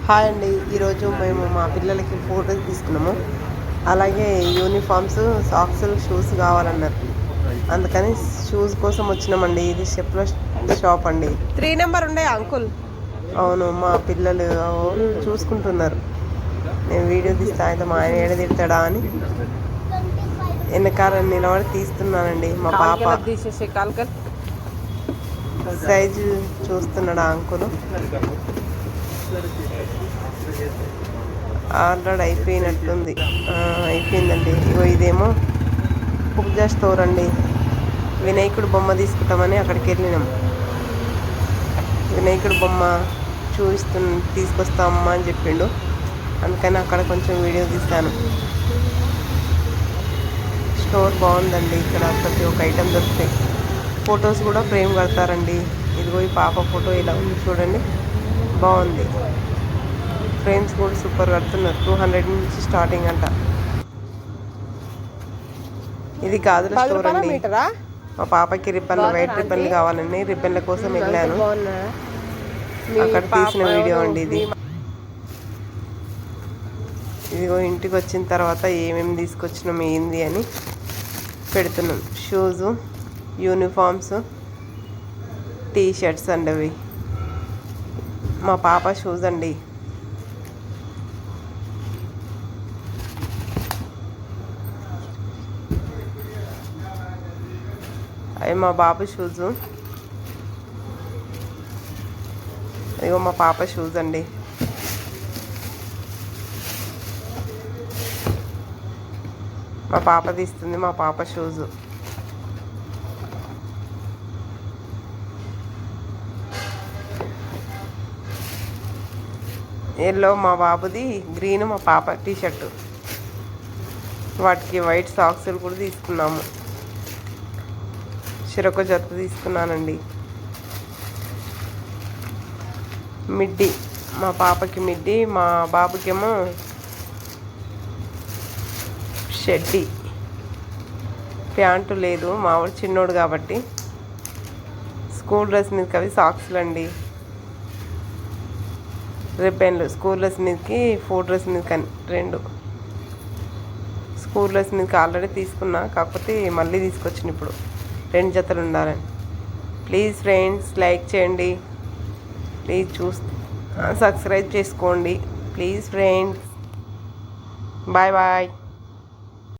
Hi అండి. ఈరోజు మేము మా పిల్లలకి ఫోటోస్ తీసుకున్నాము. అలాగే యూనిఫామ్స్, సాక్స్లు, షూస్ కావాలన్నారు. అందుకని షూస్ కోసం వచ్చినామండి. ఇది చెప్పుల షాప్ అండి. 3 నెంబర్ ఉండే అంకుల్. అవును, మా పిల్లలు చూసుకుంటున్నారు. నేను వీడియో తీస్తా అయితే మా ఆయన ఏడ తిడతాడా అని వెనకాల నిలబడి తీస్తున్నానండి. మా పాప సైజు చూస్తున్నాడు ఆ అంకుల్. ఆర్డర్ అయిపోయినట్టుంది. అయిపోయిందండి. ఇగో ఇదేమో పూజా స్టోర్ అండి. వినాయకుడు బొమ్మ తీసుకుంటామని అక్కడికి వెళ్ళినాం. వినాయకుడు బొమ్మ తీసుకొస్తామమ్మా అని చెప్పిండు. అందుకని అక్కడ కొంచెం వీడియో తీస్తాను. స్టోర్ బాగుందండి. ఇక్కడ ప్రతి ఒక్క ఐటెం దొరుకుతాయి. ఫొటోస్ కూడా ఫ్రేమ్ కడతారండి. ఇదిగో ఈ పాప ఫోటో ఇలా ఉంది చూడండి, బాగుంది. ఫ్రేమ్స్ కూడా సూపర్ కడుతున్నారు. 200 నుంచి స్టార్టింగ్ అంట. ఇది గాజుల స్టోర్ అండి. మా పాపకి రిబ్బన్లు, వైట్ రిబ్బన్లు కావాలండి. రిబ్బన్ల కోసం వెళ్ళాను. అక్కడ తీసిన వీడియో అండి ఇది. ఇదిగో ఇంటికి వచ్చిన తర్వాత ఏమేమి తీసుకొచ్చినాం ఏంది అని పెడుతున్నాం. షూజు, యూనిఫామ్స్, టీషర్ట్స్ అండి. అవి మా పాప షూస్ అండి. అవి మా బాబు షూజు. ఇగో మా పాప షూస్ అండి. మా పాప తీస్తుంది మా పాప షూజు. ఎల్లో మా బాబుది, గ్రీన్ మా పాప టీషర్టు. వాటికి వైట్ సాక్స్లు కూడా తీసుకున్నాము. చిరొక జత తీసుకున్నానండి. మిడ్డీ మా పాపకి మిడ్డీ, మా బాబుకేమో షెడ్డీ. ప్యాంటు లేదు, మావాడు చిన్నోడు కాబట్టి. స్కూల్ డ్రెస్ మీదకి అవి సాక్స్లు అండి. రిబ్బన్లు స్కూల్ డ్రెస్ మీదకి, 4 డ్రెస్ మీదకి అని 2. స్కూల్ డ్రెస్ మీదకి ఆల్రెడీ తీసుకున్నా, కాకపోతే మళ్ళీ తీసుకొచ్చిన ఇప్పుడు 2 జతలు ఉండాలని. ప్లీజ్ ఫ్రెండ్స్ లైక్ చేయండి. ప్లీజ్ సబ్స్క్రైబ్ చేసుకోండి. Please friends. Bye bye.